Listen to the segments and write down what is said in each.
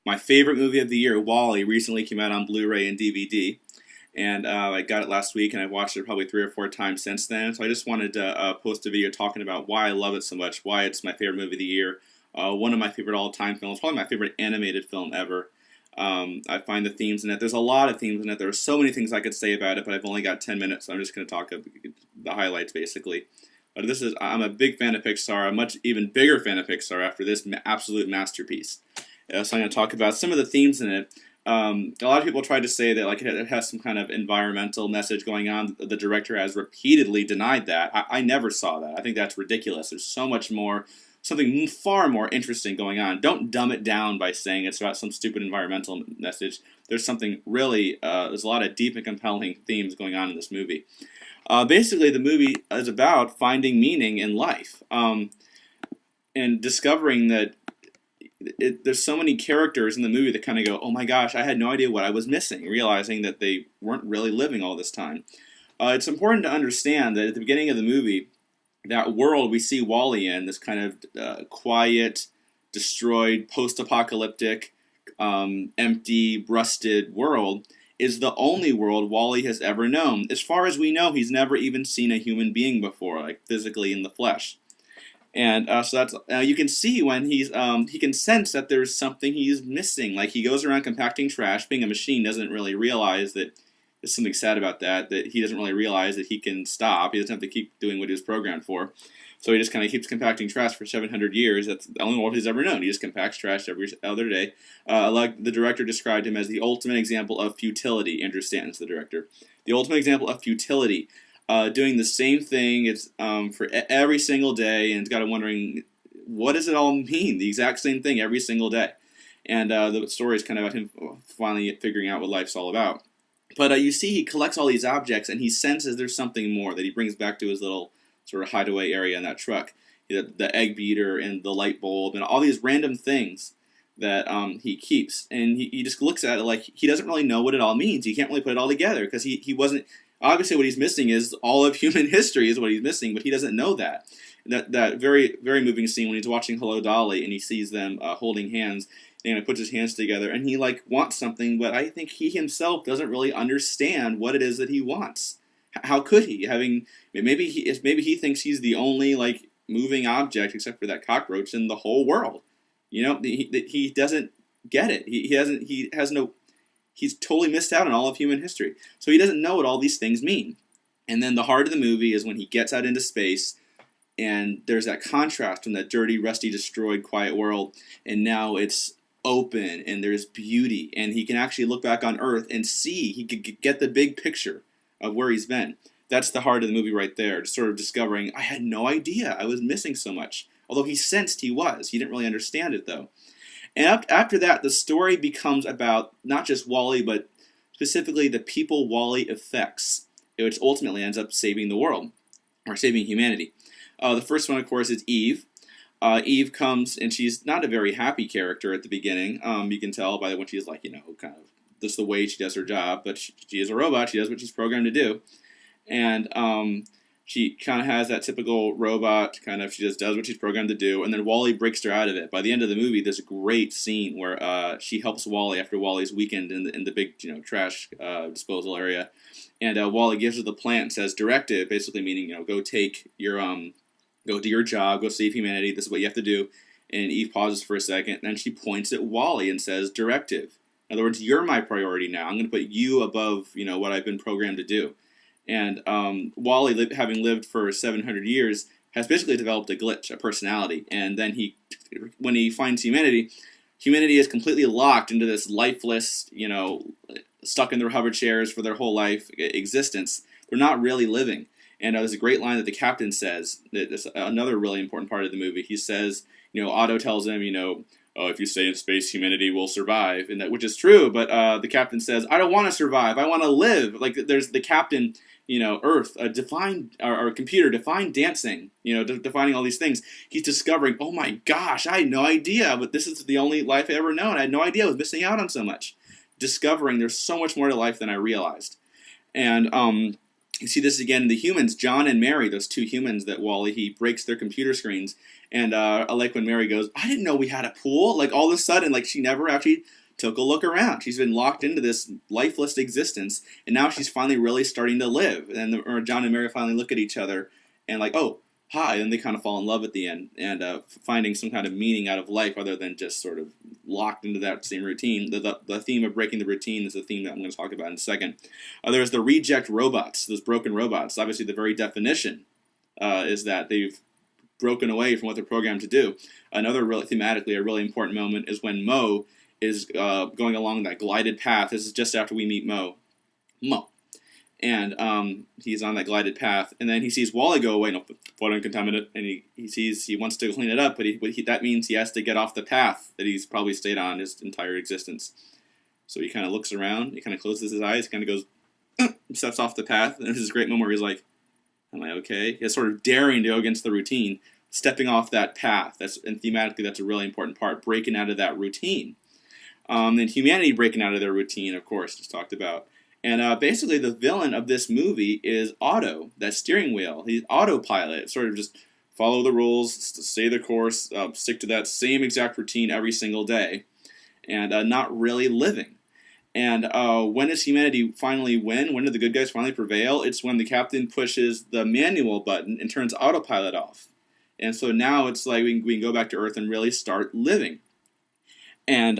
My favorite movie of the year, Wall-E, recently came out on Blu-ray and DVD, and I got it last week, and I've watched it probably 3 or 4 times since then. So I just wanted to post a video talking about why I love it so much, why it's my favorite movie of the year, one of my favorite all-time films, probably my favorite animated film ever. I find the themes in it. There's a lot of themes in it. There are so many things I could say about it, but I've only got 10 minutes, so I'm just going to talk the highlights basically. But I'm a big fan of Pixar. I'm a much even bigger fan of Pixar after this absolute masterpiece. So I'm going to talk about some of the themes in it. A lot of people try to say that it has some kind of environmental message going on. The director has repeatedly denied that. I never saw that. I think that's ridiculous. There's so much more, something far more interesting going on. Don't dumb it down by saying it's about some stupid environmental message. There's something really, there's a lot of deep and compelling themes going on in this movie. Basically, the movie is about finding meaning in life and discovering that there's so many characters in the movie that kind of go, oh my gosh, I had no idea what I was missing, realizing that they weren't really living all this time. It's important to understand that at the beginning of the movie, that world we see Wall-E in, this kind of quiet, destroyed, post-apocalyptic, empty, rusted world, is the only world Wall-E has ever known. As far as we know, he's never even seen a human being before, like physically in the flesh. And so that's you can see when he can sense that there's something he's missing. Like he goes around compacting trash. Being a machine, doesn't really realize that there's something sad about that. That he doesn't really realize that he can stop. He doesn't have to keep doing what he was programmed for. So he just kind of keeps compacting trash for 700 years. That's the only world he's ever known. He just compacts trash every other day. Like the director described him as the ultimate example of futility. Andrew Stanton's the director. The ultimate example of futility. Doing the same thing for every single day, and it's got him wondering, what does it all mean? The exact same thing every single day. And the story is kind of about him finally figuring out what life's all about. But you see he collects all these objects, and he senses there's something more that he brings back to his little sort of hideaway area in that truck. The egg beater and the light bulb and all these random things that he keeps. And he just looks at it like he doesn't really know what it all means. He can't really put it all together because he wasn't... Obviously, what he's missing is all of human history is what he's missing, but he doesn't know that. That very, very moving scene when he's watching Hello, Dolly, and he sees them holding hands, and he puts his hands together, and he wants something, but I think he himself doesn't really understand what it is that he wants. How could he? Maybe he thinks he's the only moving object except for that cockroach in the whole world. He doesn't get it. He's totally missed out on all of human history. So he doesn't know what all these things mean. And then the heart of the movie is when he gets out into space, and there's that contrast from that dirty, rusty, destroyed, quiet world, and now it's open, and there's beauty, and he can actually look back on Earth and see, he could get the big picture of where he's been. That's the heart of the movie right there, just sort of discovering, I had no idea I was missing so much. Although he sensed he was. He didn't really understand it, though. And after that, the story becomes about not just Wall-E, but specifically the people Wall-E affects, which ultimately ends up saving the world, or saving humanity. The first one, of course, is Eve. Eve comes, and she's not a very happy character at the beginning. You can tell by when she's kind of just the way she does her job, but she is a robot. She does what she's programmed to do. And she kind of has that typical robot, she just does what she's programmed to do, and then Wall-E breaks her out of it. By the end of the movie, there's a great scene where she helps Wall-E after Wall-E's weakened in the big trash disposal area, and Wall-E gives her the plant and says, directive, basically meaning, go take your, go do your job, go save humanity, this is what you have to do. And Eve pauses for a second, and then she points at Wall-E and says, directive. In other words, you're my priority now. I'm going to put you above, what I've been programmed to do. And Wall-E, having lived for 700 years, has basically developed a glitch, a personality. And then when he finds humanity is completely locked into this lifeless, stuck in their hover chairs for their whole life existence. They're not really living. And there's a great line that the captain says. That's another really important part of the movie. He says, Otto tells him, oh, if you stay in space, humanity will survive, which is true. But the captain says, I don't want to survive. I want to live. There's the captain. Earth, our computer, define dancing, defining all these things. He's discovering, oh my gosh, I had no idea, but this is the only life I ever known. I had no idea I was missing out on so much. Discovering there's so much more to life than I realized. And You see this again in the humans, John and Mary, those two humans that Wally, he breaks their computer screens. And I like when Mary goes, I didn't know we had a pool. Like all of a sudden, like she never actually took a look around. She's been locked into this lifeless existence, and now she's finally really starting to live. And John and Mary finally look at each other and like, oh, hi, and they kind of fall in love at the end, and finding some kind of meaning out of life other than just sort of locked into that same routine. The theme of breaking the routine is the theme that I'm going to talk about in a second. There's the reject robots, those broken robots. Obviously, the very definition is that they've broken away from what they're programmed to do. Another really thematically a really important moment is when Mo is going along that glided path. This is just after we meet Mo. And he's on that glided path, and then he sees Wally go away, no, photo contaminant, and he sees he wants to clean it up, but that means he has to get off the path that he's probably stayed on his entire existence. So he kind of looks around, he kind of closes his eyes, kind of goes, steps off the path, and there's this great moment where he's like, am I okay? He's sort of daring to go against the routine, stepping off that path. And thematically, that's a really important part, breaking out of that routine. And humanity breaking out of their routine, of course, just talked about. And basically, the villain of this movie is Otto, that steering wheel. He's autopilot, sort of just follow the rules, stay the course, stick to that same exact routine every single day, and not really living. And when does humanity finally win? When do the good guys finally prevail? It's when the captain pushes the manual button and turns autopilot off. And so now it's like we can go back to Earth and really start living. And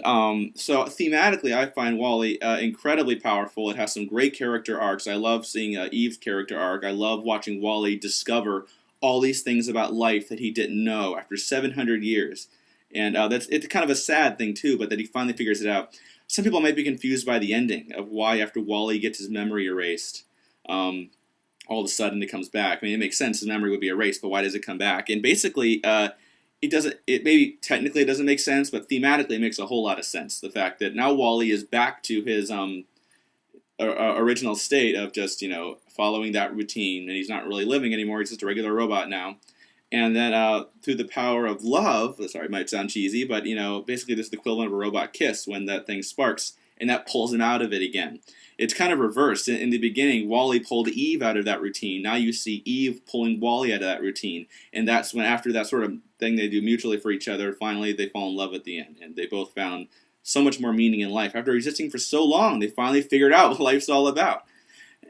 so thematically, I find Wall-E incredibly powerful. It has some great character arcs. I love seeing Eve's character arc. I love watching Wall-E discover all these things about life that he didn't know after 700 years. And it's kind of a sad thing, too, but that he finally figures it out. Some people might be confused by the ending of why after Wall-E gets his memory erased, all of a sudden it comes back. I mean, it makes sense. His memory would be erased, but why does it come back? And basically, it maybe technically it doesn't make sense, but thematically it makes a whole lot of sense. The fact that now Wall-E is back to his original state of just, following that routine, and he's not really living anymore. He's just a regular robot now. And then through the power of love, sorry, it might sound cheesy, but, basically this is the equivalent of a robot kiss when that thing sparks, and that pulls him out of it again. It's kind of reversed. In the beginning, Wall-E pulled Eve out of that routine. Now you see Eve pulling Wall-E out of that routine. And that's when, after that sort of thing they do mutually for each other, finally they fall in love at the end. And they both found so much more meaning in life. After existing for so long, they finally figured out what life's all about.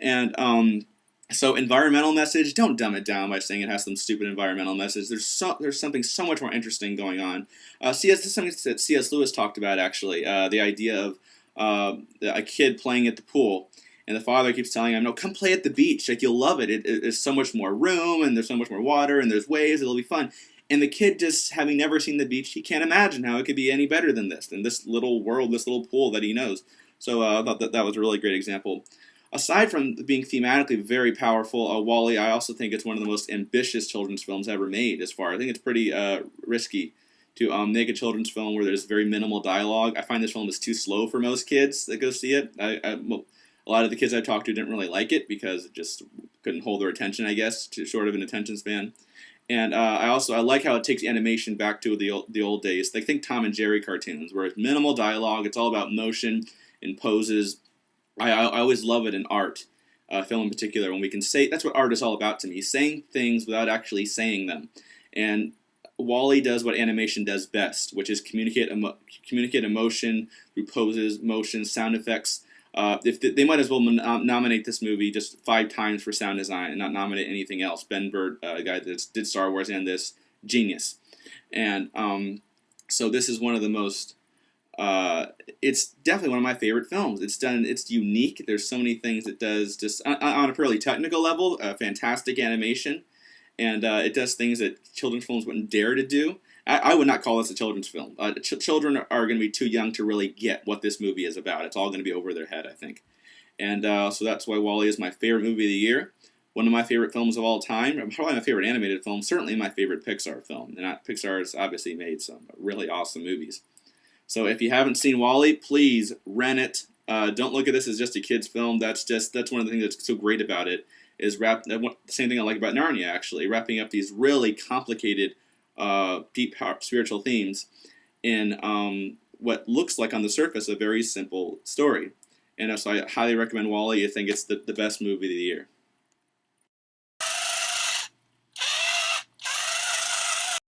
And so environmental message, don't dumb it down by saying it has some stupid environmental message. There's something so much more interesting going on. This is something that C.S. Lewis talked about, actually. The idea of a kid playing at the pool, and the father keeps telling him, no, come play at the beach, like you'll love it. There's so much more room, and there's so much more water, and there's waves, it'll be fun. And the kid, just having never seen the beach, he can't imagine how it could be any better than this little world, this little pool that he knows. So I thought that was a really great example. Aside from being thematically very powerful, Wall-E, I also think it's one of the most ambitious children's films ever made. I think it's pretty risky to make a children's film where there's very minimal dialogue. I find this film is too slow for most kids that go see it. A lot of the kids I talked to didn't really like it because it just couldn't hold their attention, I guess, too short of an attention span. And I like how it takes animation back to the old days. Like, think Tom and Jerry cartoons, where it's minimal dialogue, it's all about motion and poses. I always love it in art, film in particular, when we can say, that's what art is all about to me, saying things without actually saying them. And Wall-E does what animation does best, which is communicate emotion through poses, motion, sound effects. They might as well nominate this movie just 5 times for sound design and not nominate anything else. Ben Burtt, a guy that did Star Wars and this, genius. And so this is one of the most, it's definitely one of my favorite films. It's unique. There's so many things it does just on a purely technical level, fantastic animation. And it does things that children's films wouldn't dare to do. I would not call this a children's film. Children are going to be too young to really get what this movie is about. It's all going to be over their head, I think. And so that's why Wall-E is my favorite movie of the year. One of my favorite films of all time. Probably my favorite animated film. Certainly my favorite Pixar film. And Pixar has obviously made some really awesome movies. So if you haven't seen Wall-E, please rent it. Don't look at this as just a kid's film. That's one of the things that's so great about it. Is the same thing I like about Narnia, actually, wrapping up these really complicated, deep spiritual themes in what looks like on the surface a very simple story. And so I highly recommend Wall-E. I think it's the best movie of the year.